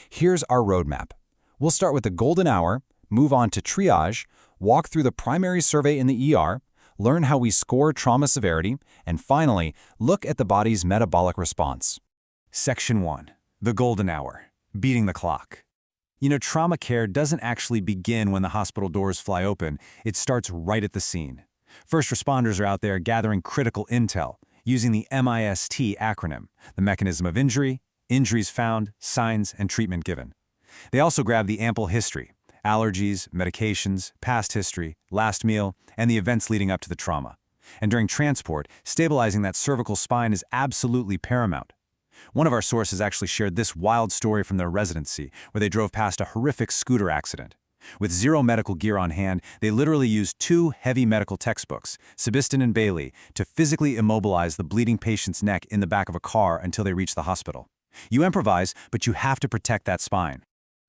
Here's our roadmap. We'll start with the golden hour, move on to triage, walk through the primary survey in the ER, learn how we score trauma severity, and finally, look at the body's metabolic response. Section 1. The golden hour. Beating the clock. Trauma care doesn't actually begin when the hospital doors fly open. It starts right at the scene. First responders are out there gathering critical intel, using the MIST acronym, the mechanism of injury, injuries found, signs, and treatment given. They also grab the ample history, allergies, medications, past history, last meal, and the events leading up to the trauma. And during transport, stabilizing that cervical spine is absolutely paramount. One of our sources actually shared this wild story from their residency, where they drove past a horrific scooter accident. With zero medical gear on hand, they literally used 2 heavy medical textbooks, Sebiston and Bailey, to physically immobilize the bleeding patient's neck in the back of a car until they reached the hospital. You improvise, but you have to protect that spine.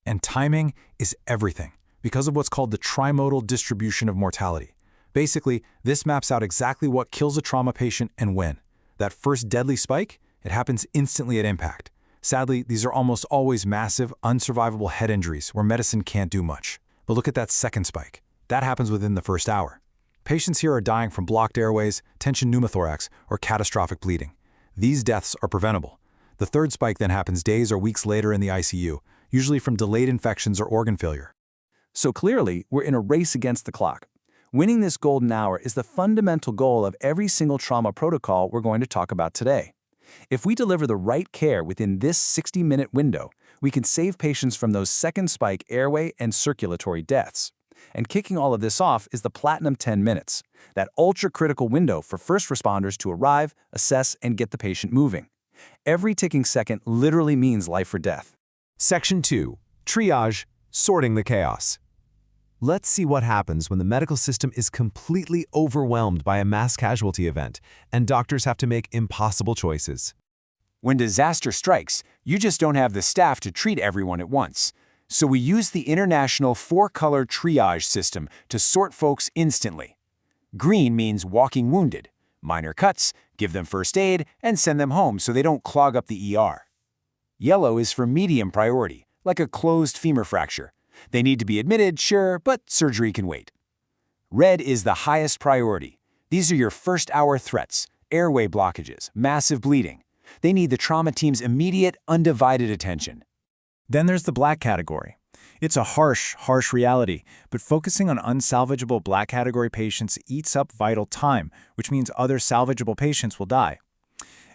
And timing is everything, because of what's called the trimodal distribution of mortality. Basically, this maps out exactly what kills a trauma patient and when. That first deadly spike? It happens instantly at impact. Sadly, these are almost always massive, unsurvivable head injuries where medicine can't do much. But look at that second spike. That happens within the first hour. Patients here are dying from blocked airways, tension pneumothorax, or catastrophic bleeding. These deaths are preventable. The third spike then happens days or weeks later in the ICU, usually from delayed infections or organ failure. So clearly, we're in a race against the clock. Winning this golden hour is the fundamental goal of every single trauma protocol we're going to talk about today. If we deliver the right care within this 60-minute window, we can save patients from those second spike airway and circulatory deaths. And kicking all of this off is the Platinum 10 minutes, that ultra-critical window for first responders to arrive, assess, and get the patient moving. Every ticking second literally means life or death. Section 2. Triage, sorting the chaos. Let's see what happens when the medical system is completely overwhelmed by a mass casualty event, and doctors have to make impossible choices. When disaster strikes, you just don't have the staff to treat everyone at once. So we use the international 4-color triage system to sort folks instantly. Green means walking wounded. Minor cuts, give them first aid, and send them home so they don't clog up the ER. Yellow is for medium priority, like a closed femur fracture. They need to be admitted, sure, but surgery can wait. Red is the highest priority. These are your first-hour threats, airway blockages, massive bleeding. They need the trauma team's immediate, undivided attention. Then there's the black category. It's a harsh reality, but focusing on unsalvageable black category patients eats up vital time, which means other salvageable patients will die.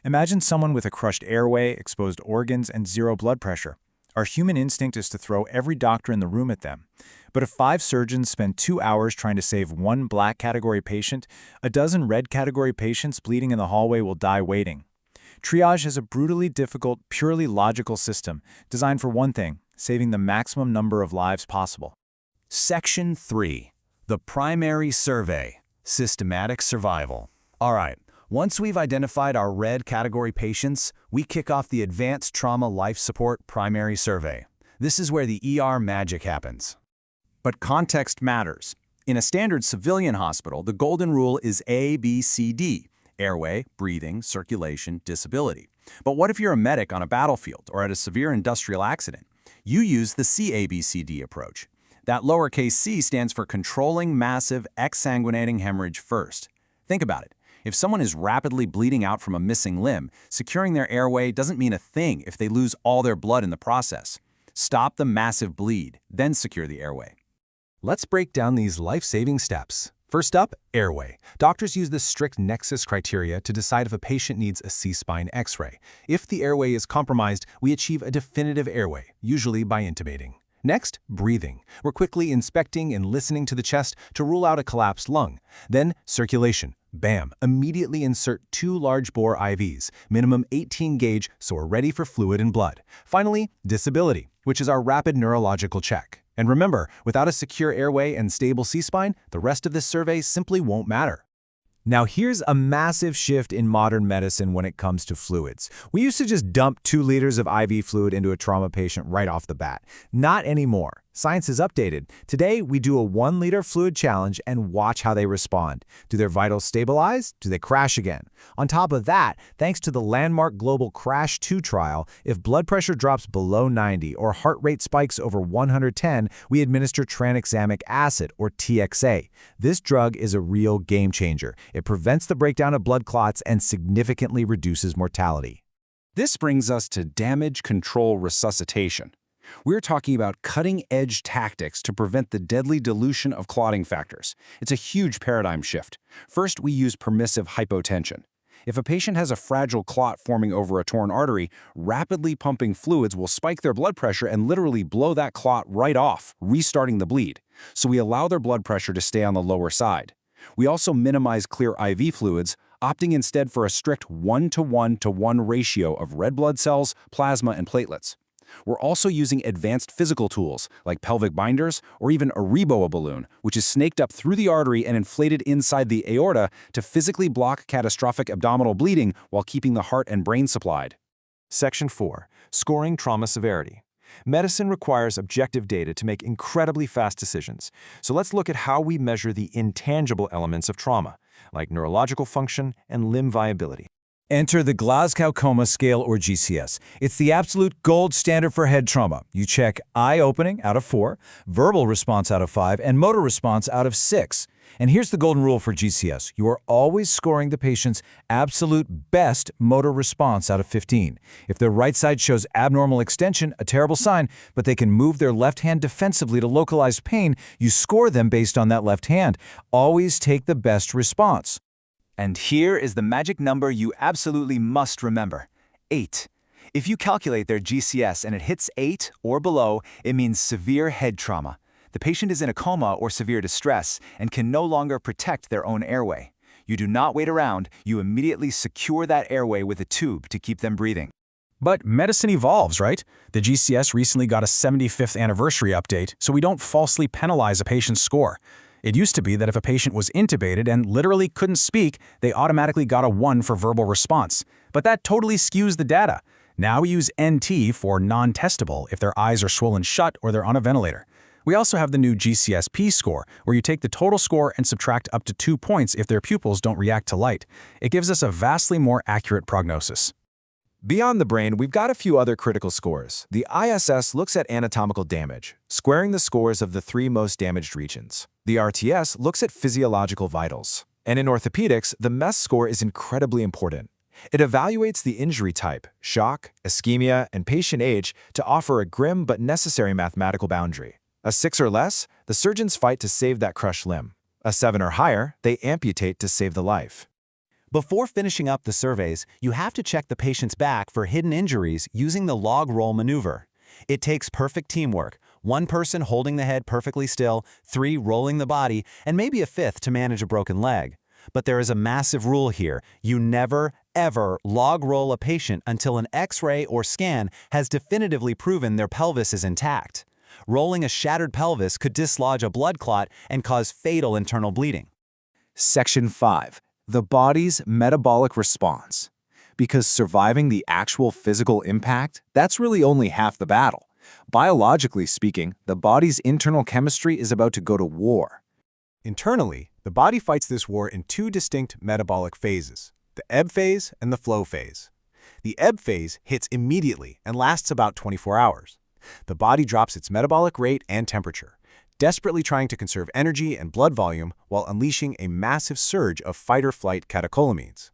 Imagine someone with a crushed airway, exposed organs, and zero blood pressure. Our human instinct is to throw every doctor in the room at them. But if 5 surgeons spend 2 hours trying to save 1 black category patient, a dozen red category patients bleeding in the hallway will die waiting. Triage is a brutally difficult, purely logical system designed for one thing: saving the maximum number of lives possible. Section 3. The primary survey, systematic survival. All right, once we've identified our red category patients, we kick off the Advanced Trauma Life Support Primary Survey. This is where the ER magic happens. But context matters. In a standard civilian hospital, the golden rule is A, B, C, D: airway, breathing, circulation, disability. But what if you're a medic on a battlefield or at a severe industrial accident? You use the CABCD approach. That lowercase c stands for controlling massive exsanguinating hemorrhage first. Think about it. If someone is rapidly bleeding out from a missing limb, securing their airway doesn't mean a thing if they lose all their blood in the process. Stop the massive bleed, then secure the airway. Let's break down these life-saving steps. First up, airway. Doctors use the strict nexus criteria to decide if a patient needs a C-spine X-ray. If the airway is compromised, we achieve a definitive airway, usually by intubating. Next, breathing. We're quickly inspecting and listening to the chest to rule out a collapsed lung. Then, circulation. Bam! Immediately insert 2 large-bore IVs, minimum 18 gauge, so we're ready for fluid and blood. Finally, disability, which is our rapid neurological check. And remember, without a secure airway and stable C-spine, the rest of this survey simply won't matter. Now here's a massive shift in modern medicine when it comes to fluids. We used to just dump 2 liters of IV fluid into a trauma patient right off the bat. Not anymore. Science is updated. Today, we do a 1-liter fluid challenge and watch how they respond. Do their vitals stabilize? Do they crash again? On top of that, thanks to the landmark global CRASH 2 trial, if blood pressure drops below 90 or heart rate spikes over 110, we administer tranexamic acid, or TXA. This drug is a real game changer. It prevents the breakdown of blood clots and significantly reduces mortality. This brings us to damage control resuscitation. We're talking about cutting-edge tactics to prevent the deadly dilution of clotting factors. It's a huge paradigm shift. First, we use permissive hypotension. If a patient has a fragile clot forming over a torn artery, rapidly pumping fluids will spike their blood pressure and literally blow that clot right off, restarting the bleed. So we allow their blood pressure to stay on the lower side. We also minimize clear IV fluids, opting instead for a strict 1:1:1 ratio of red blood cells, plasma, and platelets. We're also using advanced physical tools, like pelvic binders or even a Reboa balloon, which is snaked up through the artery and inflated inside the aorta to physically block catastrophic abdominal bleeding while keeping the heart and brain supplied. Section 4. Scoring trauma severity. Medicine requires objective data to make incredibly fast decisions. So let's look at how we measure the intangible elements of trauma, like neurological function and limb viability. Enter the Glasgow Coma Scale, or GCS. It's the absolute gold standard for head trauma. You check eye opening out of 4, verbal response out of 5, and motor response out of 6. And here's the golden rule for GCS. You are always scoring the patient's absolute best motor response out of 15. If their right side shows abnormal extension, a terrible sign, but they can move their left hand defensively to localize pain, you score them based on that left hand. Always take the best response. And here is the magic number you absolutely must remember: 8. If you calculate their GCS and it hits 8 or below, it means severe head trauma. The patient is in a coma or severe distress and can no longer protect their own airway. You do not wait around, you immediately secure that airway with a tube to keep them breathing. But medicine evolves, right? The GCS recently got a 75th anniversary update, so we don't falsely penalize a patient's score. It used to be that if a patient was intubated and literally couldn't speak, they automatically got a 1 for verbal response. But that totally skews the data. Now we use NT for non-testable if their eyes are swollen shut or they're on a ventilator. We also have the new GCSP score, where you take the total score and subtract up to 2 points if their pupils don't react to light. It gives us a vastly more accurate prognosis. Beyond the brain, we've got a few other critical scores. The ISS looks at anatomical damage, squaring the scores of the 3 most damaged regions. The RTS looks at physiological vitals. And in orthopedics, the MES score is incredibly important. It evaluates the injury type, shock, ischemia, and patient age to offer a grim but necessary mathematical boundary. A 6 or less, the surgeons fight to save that crushed limb. A 7 or higher, they amputate to save the life. Before finishing up the surveys, you have to check the patient's back for hidden injuries using the log roll maneuver. It takes perfect teamwork, 1 person holding the head perfectly still, 3 rolling the body, and maybe a 5th to manage a broken leg. But there is a massive rule here. You never, ever log roll a patient until an X-ray or scan has definitively proven their pelvis is intact. Rolling a shattered pelvis could dislodge a blood clot and cause fatal internal bleeding. Section 5. The body's metabolic response. Because surviving the actual physical impact, that's really only half the battle. Biologically speaking, the body's internal chemistry is about to go to war. Internally, the body fights this war in 2 distinct metabolic phases, the ebb phase and the flow phase. The ebb phase hits immediately and lasts about 24 hours. The body drops its metabolic rate and temperature, desperately trying to conserve energy and blood volume while unleashing a massive surge of fight-or-flight catecholamines.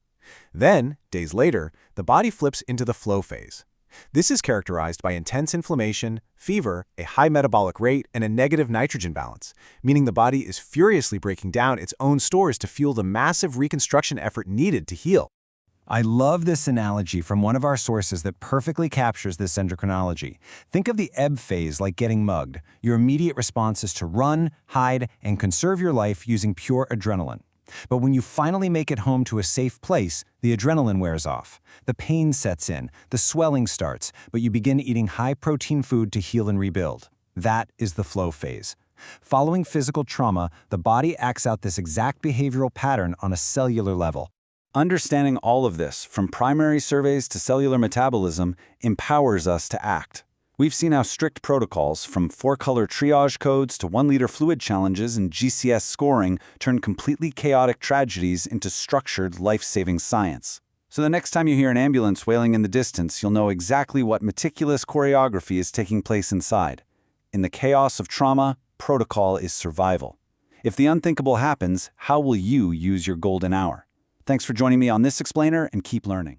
Then, days later, the body flips into the flow phase. This is characterized by intense inflammation, fever, a high metabolic rate, and a negative nitrogen balance, meaning the body is furiously breaking down its own stores to fuel the massive reconstruction effort needed to heal. I love this analogy from one of our sources that perfectly captures this endocrinology. Think of the ebb phase like getting mugged. Your immediate response is to run, hide, and conserve your life using pure adrenaline. But when you finally make it home to a safe place, the adrenaline wears off. The pain sets in, the swelling starts, but you begin eating high-protein food to heal and rebuild. That is the flow phase. Following physical trauma, the body acts out this exact behavioral pattern on a cellular level. Understanding all of this, from primary surveys to cellular metabolism, empowers us to act. We've seen how strict protocols, from 4-color triage codes to 1-liter fluid challenges and GCS scoring, turn completely chaotic tragedies into structured, life-saving science. So the next time you hear an ambulance wailing in the distance, you'll know exactly what meticulous choreography is taking place inside. In the chaos of trauma, protocol is survival. If the unthinkable happens, how will you use your golden hour? Thanks for joining me on this explainer, and keep learning.